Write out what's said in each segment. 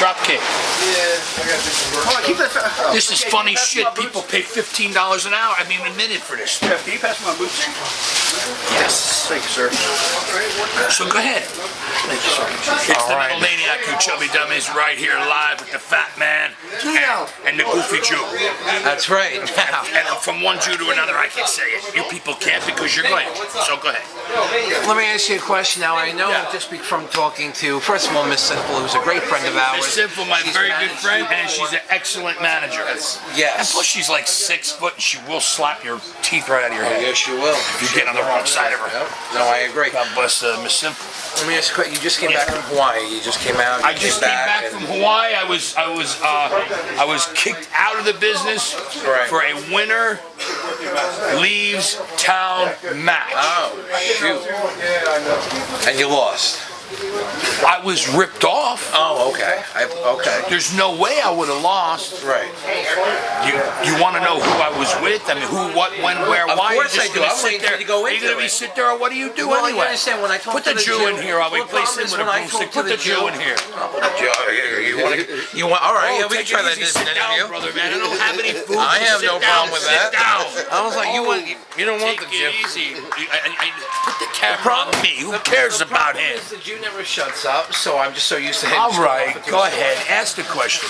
Drop kick. Hold on, keep that. This is funny shit. People pay $15 an hour. I mean, a minute for this. Jeff, can you pass me my boots? Yes. Thank you, sir. So go ahead. Thank you, sir. It's the Metal Maniac, you chubby dummies, right here live with the Fat Man and the Goofy Jew. That's right. And from one Jew to another, I can say it. You people can't because you're glad. So go ahead. Let me ask you a question now. I know just from talking to, first of all, Miss Simple, who's a great friend of ours. Miss Simple, my very good friend, and she's an excellent manager. Yes. And plus, she's like 6 foot, and she will slap your teeth right out of your head. Yes, you will. If you get on the wrong side of her. Yep. No, I agree. God bless Miss Simple. Let me ask you a question. You just came back from Hawaii. You just came out. I just came back from Hawaii. I was kicked out of the business for a winner leaves town match. Oh, shoot. And you lost. I was ripped off. Oh, okay. Okay. There's no way I would have lost. Right. You want to know who I was with? I mean, who, what, when, where, why? Of course I do. I'm waiting for you to go into it. Are you going to be sit there, or what do you do Well, anyway? you understand, when I talk Put the Jew in here. I'll be placing him with a broomstick. Put the Jew in here. You want? All right. Oh, yeah, we can take try it that easy. in Sit an down, interview. brother, man. I don't have any food. I have Sit no down, problem with sit that. Down. I was like, you don't want Take the Jew. it easy. Put the camera on me. Who cares about him? The Jew never shuts up, so I'm just so used to him. All right, go ahead. Ask the question.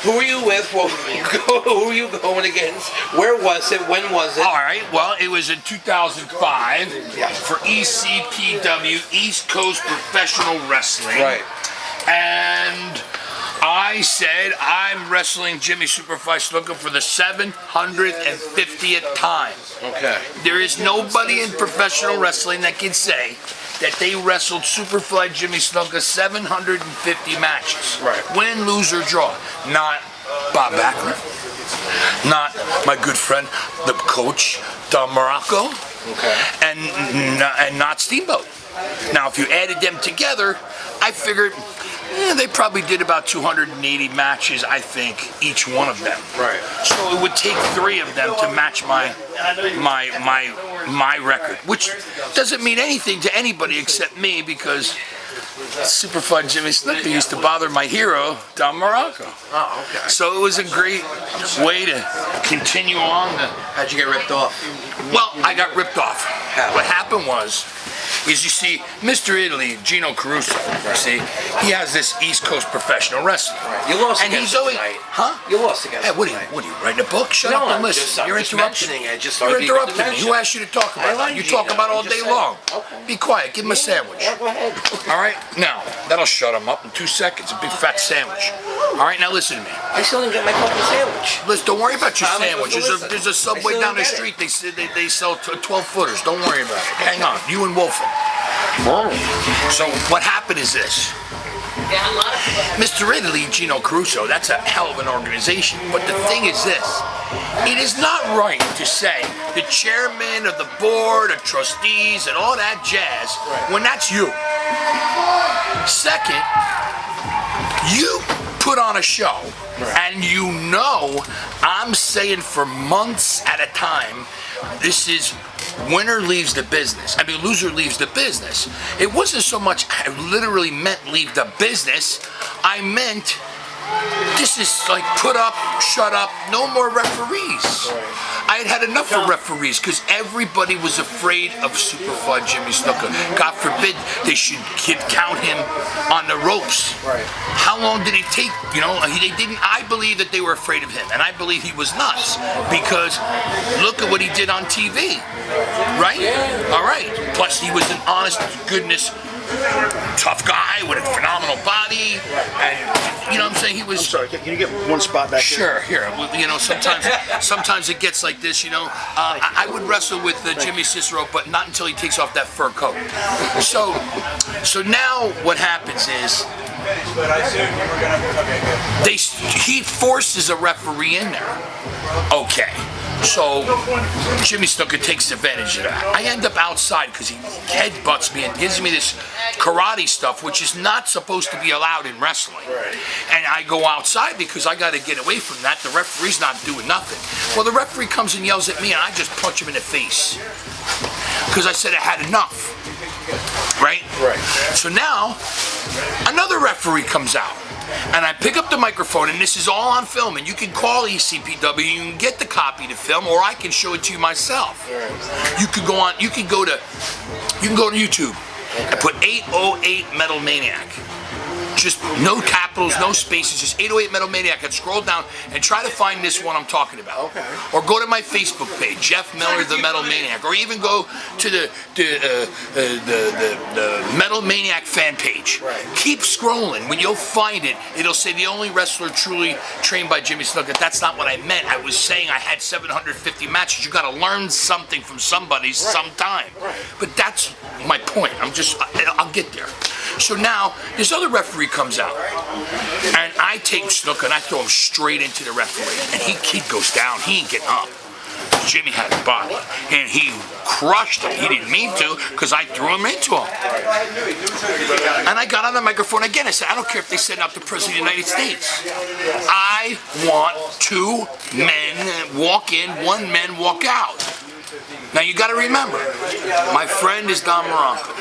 Who were you with? Who were you going against? Where was it? When was it? All right, well, it was in 2005 for ECPW, East Coast Professional Wrestling. Right. And I said I'm wrestling Jimmy Superfly Snuka for the 750th time. Okay. There is nobody in professional wrestling that can say that they wrestled Superfly Jimmy Snuka 750 matches. Right. Win, lose, or draw. Not Bob Backlund. Not my good friend, the coach, Don Morocco. Okay. And not Steamboat. Now, if you added them together, I figured they probably did about 280 matches, I think, each one of them. Right. So it would take 3 of them to match my record, which doesn't mean anything to anybody except me, because Superfly Jimmy Snuka used to bother my hero, Don Morocco. Oh, okay. So it was a great way to continue on. How'd you get ripped off? Well, I got ripped off. How? What happened was, you see, Mr. Italy, Gino Caruso, you see, he has this East Coast Professional Wrestling. You lost and against he's always, tonight. huh? You lost against Hey, what tonight. are you writing a book? Shut No, up and I'm listen. just- I'm You're just interrupting mentioning me. it, just You're other people to interrupting me. mention. Who asked you to talk about like that? You Gino. talk about I'm all just day saying. long. Okay. Be quiet. Give him a sandwich. Yeah, go ahead. All right? Now, that'll shut him up in 2 seconds. A big fat sandwich. All right? Now listen to me. I still didn't get my fucking sandwich. Listen, don't worry about your I'm sandwich. supposed to There's a listen. Subway I still down the don't get street. They sell 12-footers. Don't worry about it. Hang on. You and Wolfen. So what happened is this. Mr. Italy, Gino Caruso, that's a hell of an organization. But the thing is this. It is not right to say the chairman of the board of trustees and all that jazz when that's you. Second, you put on a show and you know I'm saying for months at a time, this is winner leaves the business. I mean, loser leaves the business. It wasn't so much I literally meant leave the business. I meant this is like put up, shut up, no more referees. I had had enough of referees because everybody was afraid of Superfly Jimmy Snuka. God forbid they should count him on the ropes. Right. How long did it take? You know, they didn't. I believe that they were afraid of him, and I believe he was nuts because look at what he did on TV. Right? All right. Plus, he was an honest to goodness tough guy with a phenomenal body, and you know what I'm saying? He was. I'm sorry, can you get one spot back Sure, here. You know, sometimes it gets like this. You know, I would wrestle with Jimmy Cicero, but not until he takes off that fur coat. So now what happens is he forces a referee in there. Okay. So Jimmy Snuka takes advantage of that. I end up outside because he headbutts me and gives me this karate stuff, which is not supposed to be allowed in wrestling. And I go outside because I got to get away from that. The referee's not doing nothing. Well, the referee comes and yells at me, and I just punch him in the face because I said I had enough. Right? Right. So now another referee comes out. And I pick up the microphone, and this is all on film, and you can call ECPW, you can get the copy to film, or I can show it to you myself. You could go on, you can go to YouTube and put 808 Metal Maniac. Just no capitals, no spaces, just 808 Metal Maniac, and scroll down and try to find this one I'm talking about. Okay. Or go to my Facebook page, Jeff Miller, the Metal Maniac, or even go to the Metal Maniac fan page. Right. Keep scrolling. When you'll find it, it'll say the only wrestler truly trained by Jimmy Snuka. That's not what I meant. I was saying I had 750 matches. You got to learn something from somebody sometime. Right. But that's my point. I'll get there. So now this other referee comes out, and I take Snuka and I throw him straight into the referee, and he goes down. He ain't getting up. Jimmy had a body, and he crushed him. He didn't mean to, because I threw him into him. And I got on the microphone again. I said, I don't care if they send out the President of the United States. I want 2 men walk in, 1 man walk out. Now you got to remember, my friend is Don Maronco.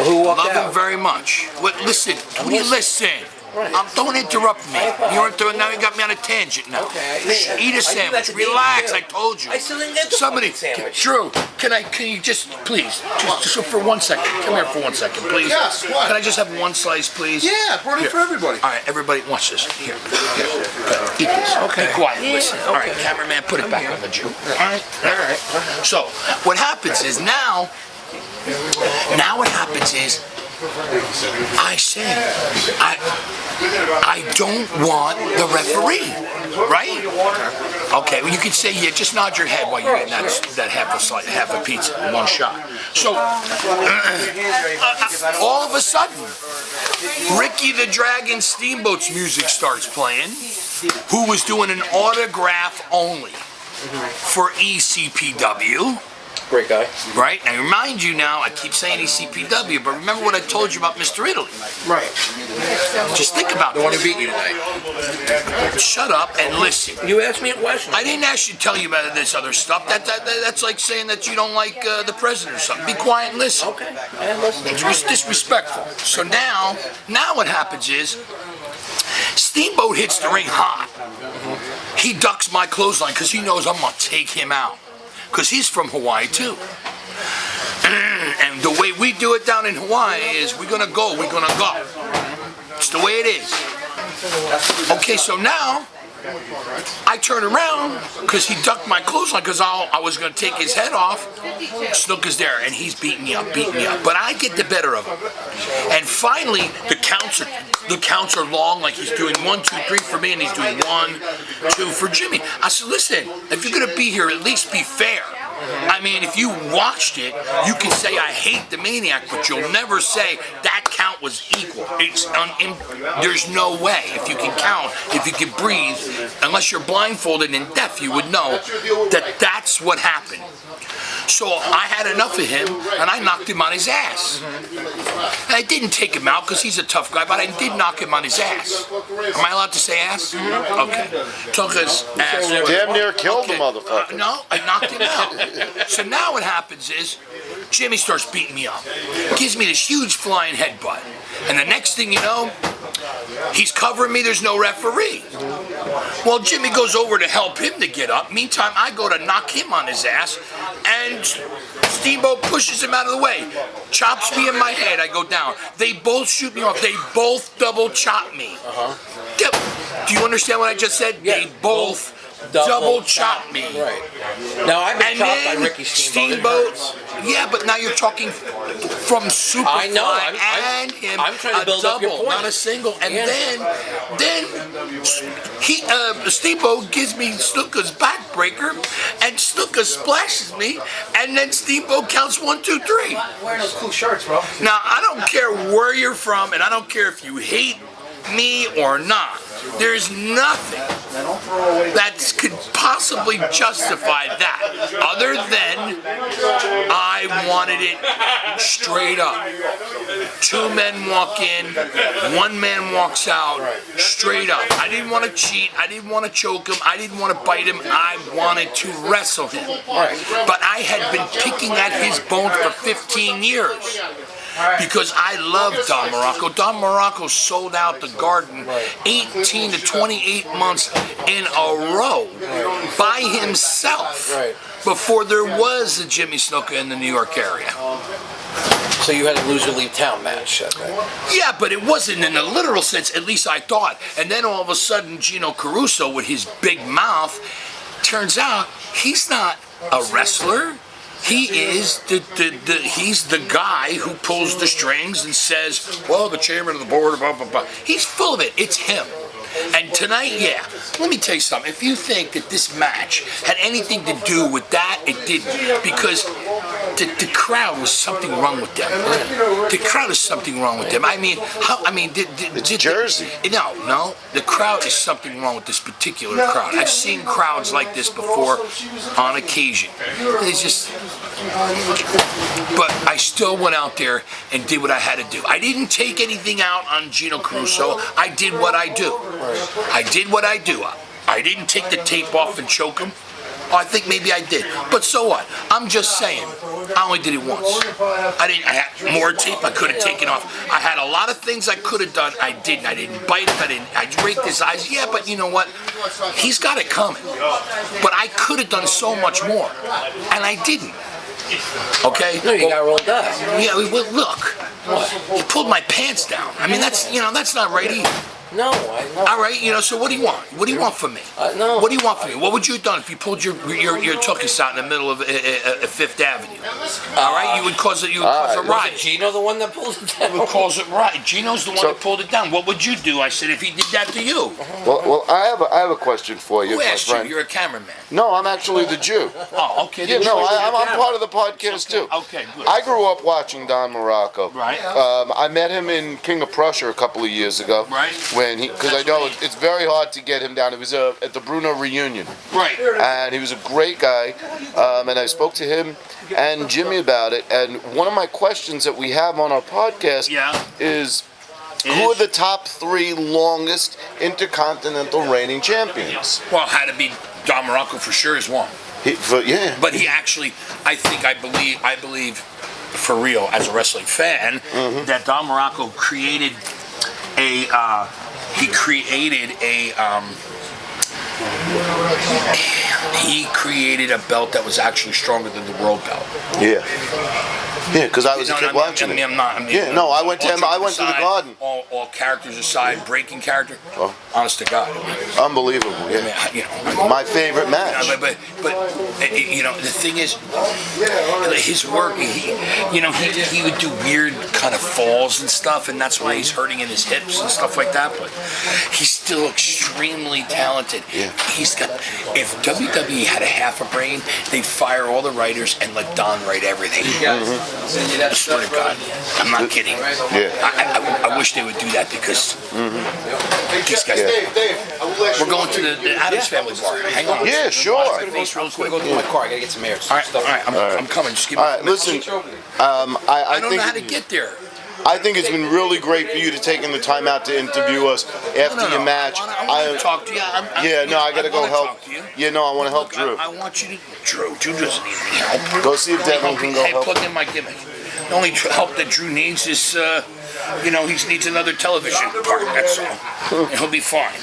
Who walked Love him out? very much. Listen, will you listen? Right. Don't interrupt me. Now you got me on a tangent now. Okay. Eat a sandwich. Relax. I told you. I still didn't get the Somebody, fucking sandwich. Drew, can you just please, just for 1 second, come here for 1 second, please. Yes, what? Can I just have 1 slice, please? Yeah, I brought it for everybody. All right, everybody, watch this. Here. Eat this. Okay. Be quiet. Yeah, Listen. All right, okay. cameraman, put it back on the Jew. All right. So what happens is now what happens is I say I don't want the referee, right? Okay, well you could say, yeah, just nod your head while you're eating that half a pizza in 1 shot. So all of a sudden, Ricky the Dragon Steamboat's music starts playing, who was doing an autograph only for ECPW. Great guy. Right? And I remind you now, I keep saying ECPW, but remember what I told you about Mr. Italy. Right. Just think about The one who this. beat you tonight. Shut up and listen. You asked me a question. I didn't ask you to tell you about this other stuff. That's like saying that you don't like the president or something. Be quiet and listen. Okay. I'm listening. It's disrespectful. So now what happens is, Steamboat hits the ring hot. He ducks my clothesline because he knows I'm going to take him out. Because he's from Hawaii too. And the way we do it down in Hawaii is we're going to go. It's the way it is. Okay, so now I turn around because he ducked my clothesline because I was going to take his head off. Snuka's there and he's beating me up. But I get the better of him. And finally, the counts are long, like he's doing 1, 2, 3 for me, and he's doing 1, 2 for Jimmy. I said, listen, if you're going to be here, at least be fair. I mean, if you watched it, you can say I hate the Maniac, but you'll never say that count was equal. There's no way. If you can count, if you can breathe, unless you're blindfolded and deaf, you would know that that's what happened. So I had enough of him, and I knocked him on his ass. And I didn't take him out because he's a tough guy, but I did knock him on his ass. Am I allowed to say ass? Okay. Took his ass. Damn near killed the motherfucker. No, I knocked him out. So now what happens is, Jimmy starts beating me up. Gives me this huge flying headbutt. And the next thing you know, he's covering me, there's no referee. Well, Jimmy goes over to help him to get up. Meantime, I go to knock him on his ass, and Steamboat pushes him out of the way. Chops me in my head, I go down. They both shoot me off. They both double chop me. Do you understand what I just said? Yeah. They both double chop me. Right. Now I've been And chopped by then Ricky Steamboat. Yeah, but now you're talking from Superfly I know, and him. I'm trying to a build up double, your point. not a single. And Yeah. then Steamboat gives me Snuka's backbreaker, and Snuka splashes me, and then Steamboat counts 1, 2, 3. Wearing those cool shirts, bro. Now I don't care where you're from, and I don't care if you hate me or not. There's nothing that could possibly justify that, other than I wanted it straight up. 2 men walk in, 1 man walks out, straight up. I didn't want to cheat. I didn't want to choke him. I didn't want to bite him. I wanted to wrestle him. But I had been picking at his bones for 15 years. because I love Don Morocco. Don Morocco sold out the Garden 18 to 28 months in a row by himself before there was a Jimmy Snuka in the New York area. So you had a loser leave town match. Yeah, but it wasn't in a literal sense, at least I thought. And then all of a sudden, Gino Caruso with his big mouth, turns out he's not a wrestler. He is he's the guy who pulls the strings and says, well, the chairman of the board, blah, blah, blah. He's full of it. It's him. And tonight, yeah, let me tell you something. If you think that this match had anything to do with that, it didn't. Because the crowd was something wrong with them. The crowd is something wrong with them. I mean, It's Jersey. No. The crowd is something wrong with this particular crowd. I've seen crowds like this before on occasion. It's just... But I still went out there and did what I had to do. I didn't take anything out on Gino Caruso. I did what I do. I did what I do. I didn't take the tape off and choke him. I think maybe I did. But so what? I'm just saying. I only did it once. I had more tape I could have taken off. I had a lot of things I could have done. I didn't. I didn't bite him. I raked his eyes. Yeah, but you know what? He's got it coming. But I could have done so much more. And I didn't. Okay? No, you got rolled up. Yeah, well, look. What? He pulled my pants down. I mean, that's not right either. No, I know. All right, so what do you want? What do you want from me? No. What do you want from me? What would you have done if you pulled your tuchus out in the middle of Fifth Avenue? All right, you would cause a Was riot. it Gino the one that pulled it down? You would cause it riot. Gino's the one that pulled it down. What would you do? I said if he did that to you. Well, I have a question for you, Who my asked you? friend. You're a cameraman. No, I'm actually the Jew. Oh, okay. Yeah, no, I'm part of the podcast too. Okay, good. I grew up watching Don Morocco. Right. I met him in King of Prussia a couple of years ago. Right. Because I know it's very hard to get him down. It was at the Bruno reunion. Right. And he was a great guy. And I spoke to him and Jimmy about it. And one of my questions that we have on our podcast is, who are the top 3 longest intercontinental reigning champions? Well, it had to be Don Morocco for sure is one. But he actually, I believe, for real, as a wrestling fan, that Don Morocco created a belt that was actually stronger than the world belt. Yeah. Yeah, because I was a kid watching it. I went to the Garden. All characters aside, breaking character. Oh. Honest to God. Unbelievable. Yeah. My favorite match. But the thing is, his work. He would do weird kind of falls and stuff, and that's why he's hurting in his hips and stuff like that. But he's still extremely talented. Yeah. If WWE had a half a brain, they'd fire all the writers and let Don write everything. I swear to God, I'm not kidding. Yeah. I wish they would do that because these guys. We're going to the Addams Family bar. Hang on. Yeah, sure. I'm going to go to my car. I got to get some air. All right, I'm coming. Just give me. All right, listen. I don't know how to get there. I think it's been really great for you to taking the time out to interview us after your match. I want to talk to you. I got to go help. I want to help Drew. I want you to. Drew doesn't need any help. Go see if Devin can go help. Plug in my gimmick. The only help that Drew needs is, he needs another television part. That's all. And he'll be fine.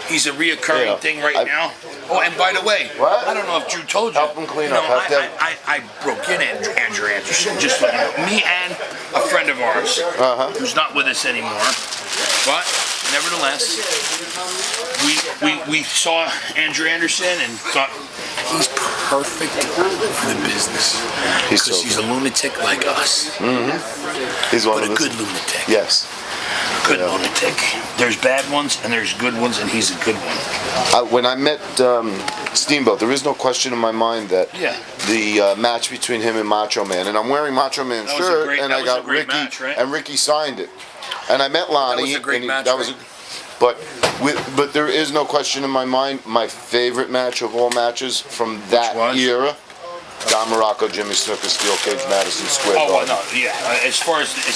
He's a reoccurring thing right now. Oh, and by the way, I don't know if Drew told you. Help him clean up. I broke in Andrew Anderson, just so you know. Me and a friend of ours, who's not with us anymore. But nevertheless, we saw Andrew Anderson and thought he's perfect for the business. Because he's a lunatic like us. He's one but a good lunatic. Yes. Good lunatic. There's bad ones and there's good ones, and he's a good one. When I met Steamboat, there is no question in my mind that the match between him and Macho Man, and I'm wearing Macho Man's shirt, and I got Ricky, and Ricky signed it. And I met Lonnie. That was a great match. But there is no question in my mind, my favorite match of all matches from that era Don Morocco, Jimmy Snuka, Steel Cage, Madison Square Oh, well, Garden. no, yeah. As far as the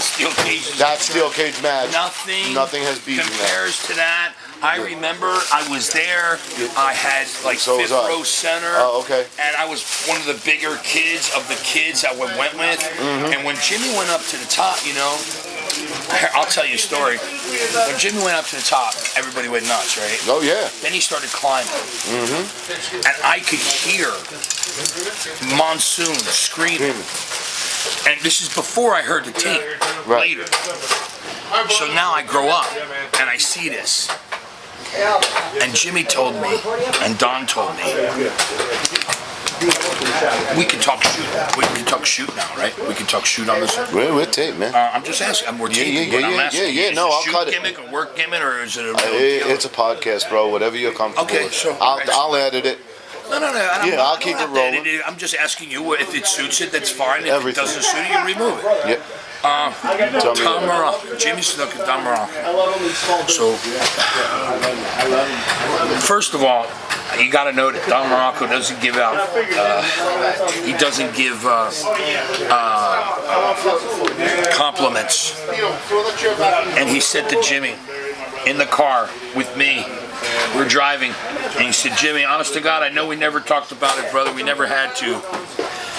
steel cages, That Steel Cage match. nothing has beaten that. compares to that. I remember I was there. I had like So was fifth I. row center. Oh, okay. And I was one of the bigger kids of the kids that we went with. And when Jimmy went up to the top, you know, I'll tell you a story. When Jimmy went up to the top, everybody went nuts, right? Oh yeah. Then he started climbing. And I could hear Monsoon screaming. And this is before I heard the tape. Right. Later. So now I grow up and I see this. And Jimmy told me, and Don told me, we can talk shoot. We can talk shoot now, right? We can talk shoot on this. We're tape, man. I'm just asking. We're taping, but I'm asking. Yeah. Is No, it a I'll shoot cut it. gimmick, a work gimmick, or is it a real deal? It's a podcast, bro. Whatever you're comfortable Okay, with. so- I'll edit it. No. Yeah, I'll keep it rolling. I'm just asking you if it suits it. That's fine. If Everything. it doesn't suit it, you remove it. Yeah. Tom Morocco, Jimmy Snuka, Tom Morocco. So, first of all, you got to know that Don Morocco doesn't give out. He doesn't give compliments. And he said to Jimmy in the car with me, we're driving, and he said, "Jimmy, honest to God, I know we never talked about it, brother. We never had to."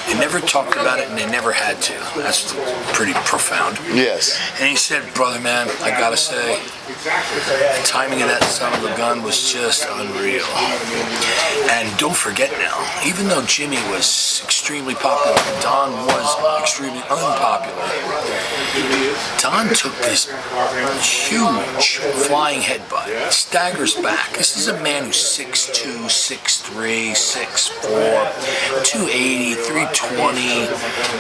They never talked about it and they never had to. That's pretty profound. Yes. And he said, brother man, I gotta say, the timing of that son of a gun was just unreal. And don't forget now, even though Jimmy was extremely popular, Don was extremely unpopular. Don took this huge flying headbutt, staggers back. This is a man who's 6'2", 6'3", 6'4", 280, 320,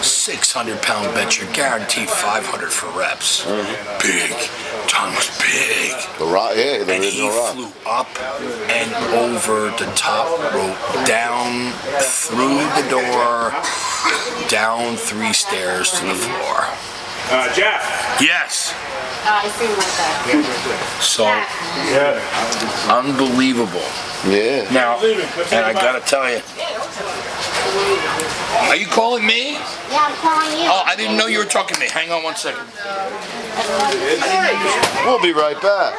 600-pound bench. You're guaranteed 500 for reps. Big. Don was big. The Rock, yeah, the And he original Rock. flew up and over the top rope, down through the door, down 3 stairs to the floor. Jeff. Yes. I see like that. So, unbelievable. Yeah. Now, and I gotta tell you, are you calling me? Yeah, I'm calling you. Oh, I didn't know you were talking to me. Hang on one second. We'll be right back.